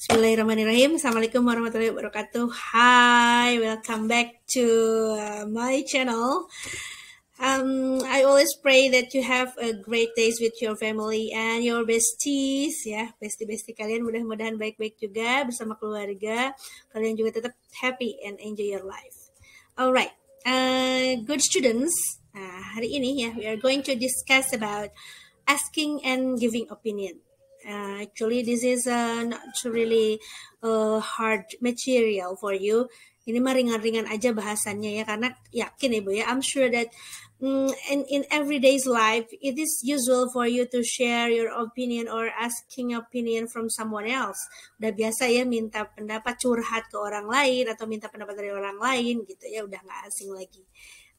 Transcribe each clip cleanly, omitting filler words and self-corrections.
Bismillahirrahmanirrahim. Assalamualaikum warahmatullahi wabarakatuh. Hi, welcome back to my channel. I always pray that you have a great days with your family and your besties, ya, bestie-bestie kalian mudah-mudahan baik-baik juga bersama keluarga. Kalian juga tetap happy and enjoy your life. Alright, good students. Hari ini ya, we are going to discuss about asking and giving opinion. Actually, this is not really hard material for you. Ini mah ringan-ringan aja bahasannya ya, karena yakin ibu ya, I'm sure that in everyday's life, it is usual for you to share your opinion or asking opinion from someone else. Udah biasa ya minta pendapat, curhat ke orang lain atau minta pendapat dari orang lain gitu ya, udah nggak asing lagi.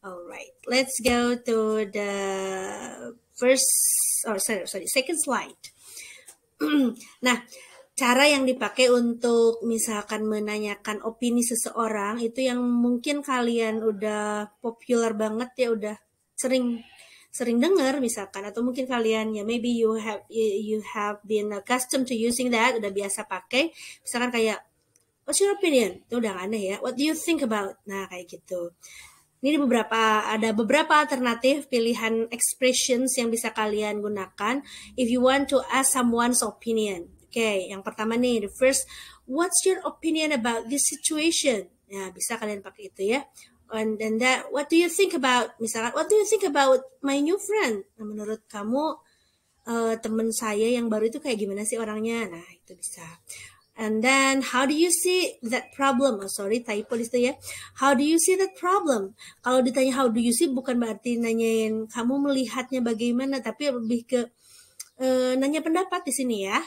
Alright, let's go to the second slide. Nah, cara yang dipakai untuk misalkan menanyakan opini seseorang itu yang mungkin kalian udah populer banget ya, udah sering dengar misalkan, atau mungkin kalian ya maybe you have been accustomed to using that, udah biasa pakai. Misalkan kayak what's your opinion? Itu udah aneh ya. What do you think about? Nah, kayak gitu. Ini ada beberapa alternatif pilihan expressions yang bisa kalian gunakan if you want to ask someone's opinion. Oke, yang pertama nih, the first, what's your opinion about this situation? Nah, bisa kalian pakai itu ya. And then that, what do you think about, misalkan, what do you think about my new friend? Nah, menurut kamu teman saya yang baru itu kayak gimana sih orangnya? Nah, itu bisa. And then, how do you see that problem? Oh, sorry, typo di situ ya. How do you see that problem? Kalau ditanya how do you see, bukan berarti nanyain kamu melihatnya bagaimana, tapi lebih ke nanya pendapat di sini ya.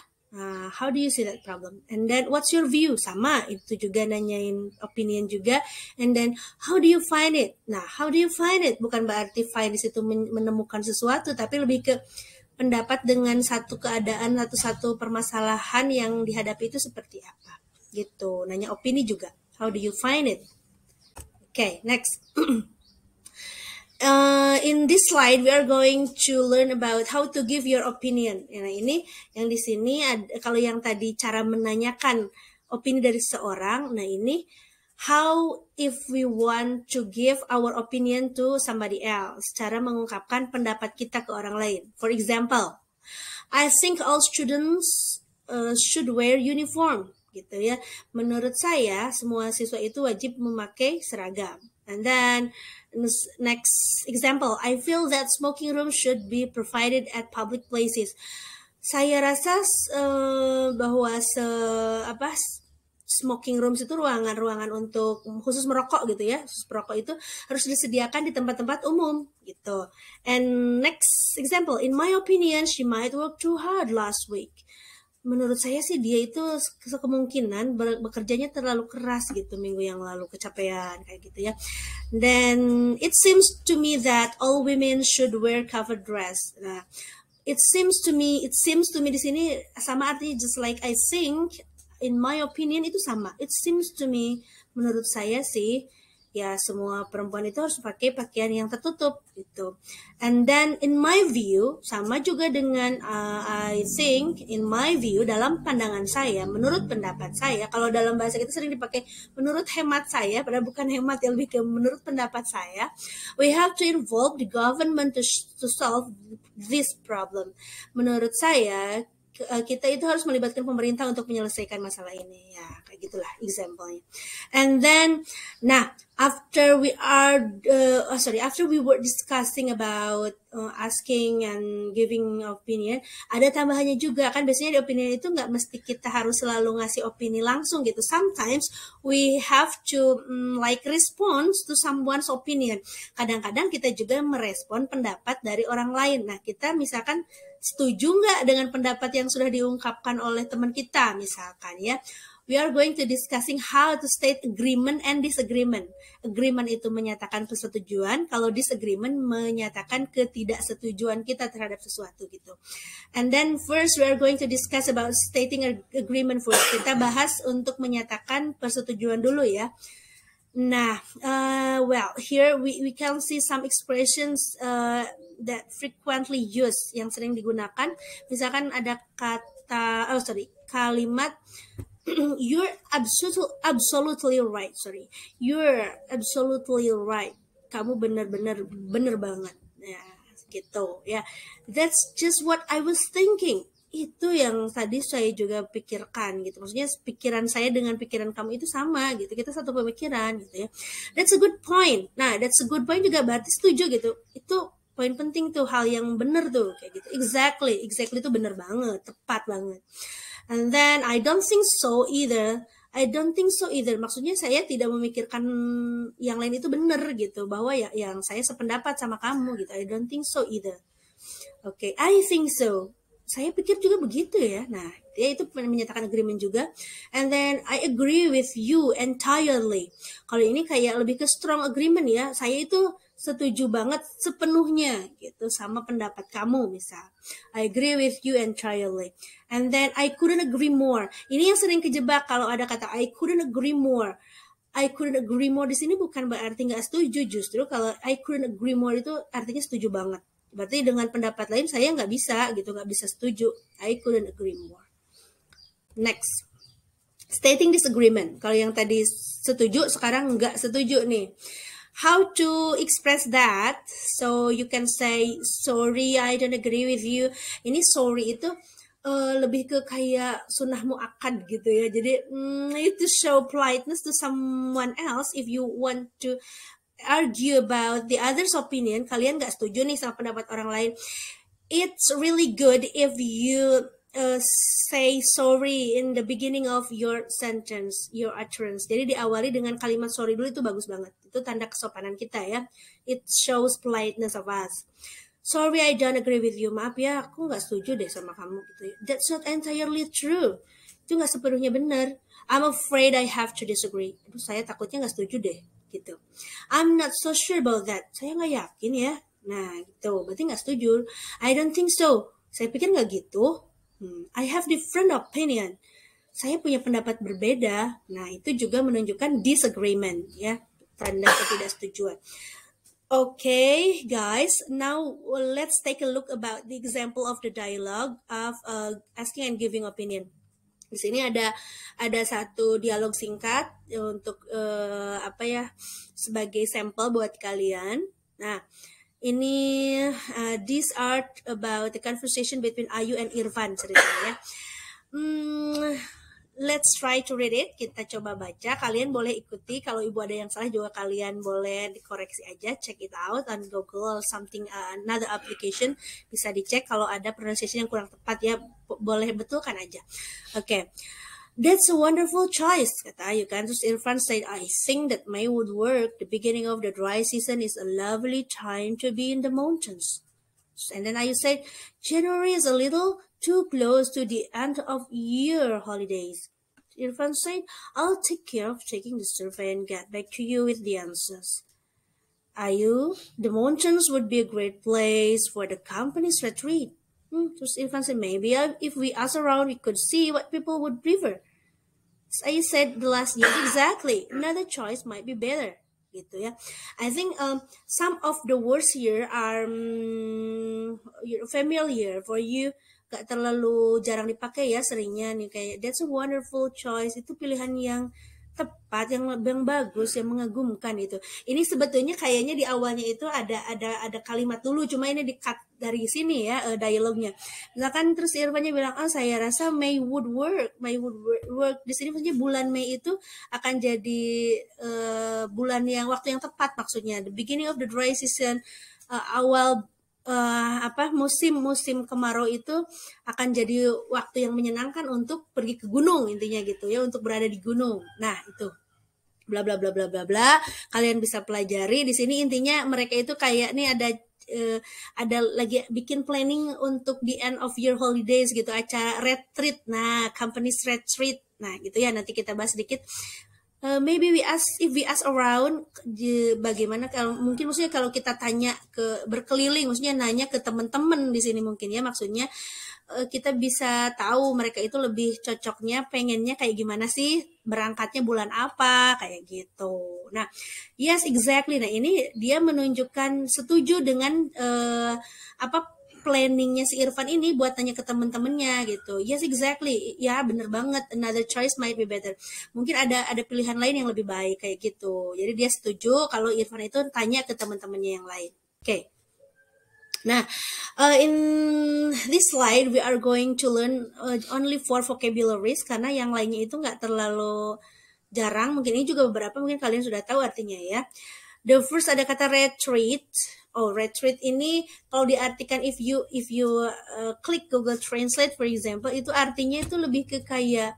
How do you see that problem? And then, what's your view? Sama, itu juga nanyain opinion juga. And then, how do you find it? Nah, how do you find it? Bukan berarti find di situ menemukan sesuatu, tapi lebih ke pendapat dengan satu keadaan atau satu permasalahan yang dihadapi itu seperti apa gitu. Nanya opini juga, how do you find it? Okay, next. In this slide we are going to learn about how to give your opinion. Nah, ini yang di sini kalau yang tadi cara menanyakan opini dari seseorang, nah ini how if we want to give our opinion to somebody else, cara mengungkapkan pendapat kita ke orang lain. For example, I think all students should wear uniform, gitu ya. Menurut saya semua siswa itu wajib memakai seragam. And then next example, I feel that smoking room should be provided at public places. Saya rasa bahwa smoking rooms itu ruangan-ruangan untuk khusus merokok gitu ya, khusus perokok itu harus disediakan di tempat-tempat umum gitu. And next example, in my opinion, she might work too hard last week. Menurut saya sih dia itu kemungkinan bekerjanya terlalu keras gitu minggu yang lalu, kecapean kayak gitu ya. Then it seems to me that all women should wear covered dress. Nah, it seems to me di sini sama artinya just like I think. In my opinion itu sama. It seems to me, menurut saya sih, ya semua perempuan itu harus pakai pakaian yang tertutup gitu. And then in my view, sama juga dengan I think, in my view, dalam pandangan saya, menurut pendapat saya, kalau dalam bahasa kita sering dipakai menurut hemat saya, padahal bukan hemat, yang lebih ke menurut pendapat saya, we have to involve the government to solve this problem. Menurut saya, kita itu harus melibatkan pemerintah untuk menyelesaikan masalah ini ya, kayak gitulah example-nya. And then after we were discussing about asking and giving opinion, ada tambahannya juga kan. Biasanya di opinion itu nggak mesti kita harus selalu ngasih opini langsung gitu. Sometimes we have to respond to someone's opinion. Kadang-kadang kita juga merespon pendapat dari orang lain. Nah, kita misalkan setuju nggak dengan pendapat yang sudah diungkapkan oleh teman kita misalkan ya. We are going to discussing how to state agreement and disagreement. Agreement itu menyatakan persetujuan, kalau disagreement menyatakan ketidaksetujuan kita terhadap sesuatu gitu. And then first we are going to discuss about stating agreement first. Kita bahas untuk menyatakan persetujuan dulu ya. Nah, here we can see some expressions that frequently used, yang sering digunakan. Misalkan ada kalimat You're absolutely right. Sorry, you're absolutely right. Kamu benar-benar benar banget. Ya, gitu ya. That's just what I was thinking. Itu yang tadi saya juga pikirkan gitu. Maksudnya pikiran saya dengan pikiran kamu itu sama gitu. Kita satu pemikiran gitu ya. That's a good point. Nah, that's a good point juga berarti setuju gitu. Itu poin penting tuh, hal yang benar tuh kayak gitu. Exactly itu benar banget, tepat banget. And then I don't think so either. I don't think so either. Maksudnya saya tidak memikirkan yang lain itu benar gitu, bahwa ya yang saya sependapat sama kamu gitu. I don't think so either. Oke, I think so. Saya pikir juga begitu ya. Nah, dia itu menyatakan agreement juga. And then I agree with you entirely. Kalau ini kayak lebih ke strong agreement ya. Saya itu setuju banget sepenuhnya gitu sama pendapat kamu misal. I agree with you entirely. And then I couldn't agree more. Ini yang sering kejebak kalau ada kata I couldn't agree more. I couldn't agree more di sini bukan berarti nggak setuju, justru kalau I couldn't agree more itu artinya setuju banget. Berarti dengan pendapat lain saya nggak bisa gitu, nggak bisa setuju. I couldn't agree more. Next, stating disagreement. Kalau yang tadi setuju, sekarang nggak setuju nih. How to express that? So you can say sorry, I don't agree with you. Ini sorry itu lebih ke kayak sunnah muakkad gitu ya. Jadi itu show politeness to someone else. If you want to argue about the other's opinion, kalian nggak setuju nih sama pendapat orang lain, it's really good if you say sorry in the beginning of your sentence, your utterance. Jadi diawali dengan kalimat sorry dulu, itu bagus banget. Itu tanda kesopanan kita ya. It shows politeness of us. Sorry, I don't agree with you. Maaf ya, aku nggak setuju deh sama kamu gitu. That's not entirely true. Itu nggak sepenuhnya benar. I'm afraid I have to disagree. Aduh, saya takutnya nggak setuju deh gitu. I'm not so sure about that. Saya nggak yakin ya. Nah gitu, berarti nggak setuju. I don't think so. Saya pikir nggak gitu. I have different opinion. Saya punya pendapat berbeda. Nah itu juga menunjukkan disagreement ya, tanda ketidaksetujuan. Okay, guys. Now let's take a look about the example of the dialogue of asking and giving opinion. Di sini ada satu dialog singkat untuk sebagai sampel buat kalian. Nah, ini these are about the conversation between Ayu and Irfan ceritanya. Let's try to read it. Kita coba baca. Kalian boleh ikuti. Kalau ibu ada yang salah juga kalian boleh dikoreksi aja. Check it out on Google or something, another application. Bisa dicek kalau ada pronunciation yang kurang tepat ya. Boleh betulkan aja. Okay. That's a wonderful choice, kata Ayu kan. Terus Irfan said, I think that May would work. The beginning of the dry season is a lovely time to be in the mountains. And then Ayu said, January is a little too close to the end of year holidays. Irfan said, I'll take care of taking the survey and get back to you with the answers. Ayu, the mountains would be a great place for the company's retreat. Terus Irfan said, maybe if we ask around, we could see what people would prefer. So Ayu said the last year, exactly. Another choice might be better. Gitu ya. I think some of the words here are familiar for you. Gak terlalu jarang dipakai ya seringnya nih, kayak that's a wonderful choice. Itu pilihan yang tepat, yang bagus, yang mengagumkan itu. Ini sebetulnya kayaknya di awalnya itu ada kalimat dulu, cuma ini di-cut dari sini ya dialognya. Misalkan terus Irfannya bilang, saya rasa May would work. Di sini maksudnya bulan Mei itu akan jadi bulan yang waktu yang tepat maksudnya. The beginning of the dry season, awal musim kemarau itu akan jadi waktu yang menyenangkan untuk pergi ke gunung, intinya gitu ya, untuk berada di gunung. Nah itu bla bla bla bla bla bla, kalian bisa pelajari di sini. Intinya mereka itu kayak nih ada lagi bikin planning untuk the end of year holidays gitu, acara retreat. Nah, company's retreat. Nah gitu ya, nanti kita bahas sedikit. Maybe if we ask around, bagaimana mungkin maksudnya kalau kita tanya berkeliling, maksudnya nanya ke teman-teman di sini mungkin ya, maksudnya kita bisa tahu mereka itu lebih cocoknya pengennya kayak gimana sih, berangkatnya bulan apa kayak gitu. Nah, yes exactly. Nah, ini dia menunjukkan setuju dengan planningnya si Irfan ini buat tanya ke temen-temennya gitu. Yes, exactly. Ya, bener banget. Another choice might be better. Mungkin ada pilihan lain yang lebih baik kayak gitu. Jadi dia setuju kalau Irfan itu tanya ke teman-temannya yang lain. Oke. Nah, in this slide we are going to learn only 4 vocabularies karena yang lainnya itu nggak terlalu jarang. Mungkin ini juga beberapa mungkin kalian sudah tahu artinya ya. The first ada kata retreat. Oh, retreat ini kalau diartikan if you click Google Translate for example, itu artinya itu lebih ke kayak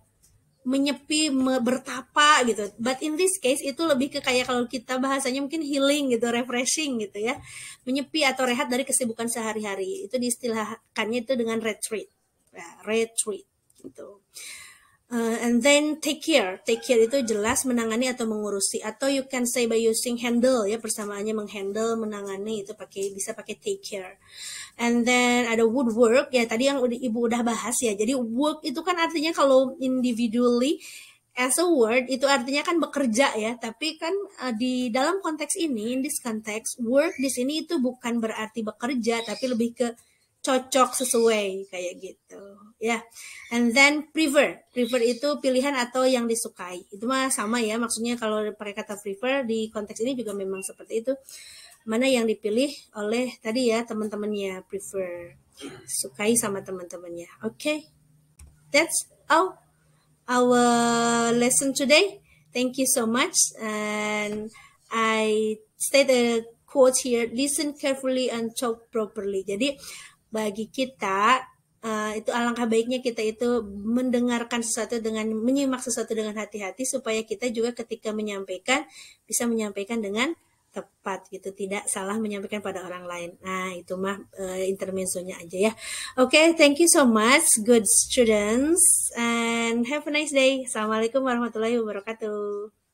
menyepi, bertapa gitu. But in this case itu lebih ke kayak kalau kita bahasanya mungkin healing gitu, refreshing gitu ya. Menyepi atau rehat dari kesibukan sehari-hari. Itu diistilahkannya itu dengan retreat. Ya, retreat gitu. And then take care. Take care itu jelas menangani atau mengurusi, atau you can say by using handle ya, persamaannya menghandle, menangani itu bisa pakai take care. And then ada woodwork ya, tadi yang Ibu udah bahas ya. Jadi work itu kan artinya kalau individually as a word itu artinya kan bekerja ya, tapi kan di dalam konteks ini, in this context, work di sini itu bukan berarti bekerja, tapi lebih ke cocok, sesuai kayak gitu ya. And then prefer itu pilihan atau yang disukai, itu mah sama ya, maksudnya kalau pakai kata prefer di konteks ini juga memang seperti itu, mana yang dipilih oleh tadi ya teman-temannya, prefer, sukai sama teman-temannya. Okay, that's all our lesson today. Thank you so much, and I state a quote here: listen carefully and talk properly. Jadi bagi kita itu alangkah baiknya kita itu mendengarkan sesuatu menyimak sesuatu dengan hati-hati, supaya kita juga ketika menyampaikan bisa menyampaikan dengan tepat gitu, tidak salah menyampaikan pada orang lain. Nah, itu mah intermezzonya aja ya. Okay, thank you so much good students and have a nice day. Assalamualaikum warahmatullahi wabarakatuh.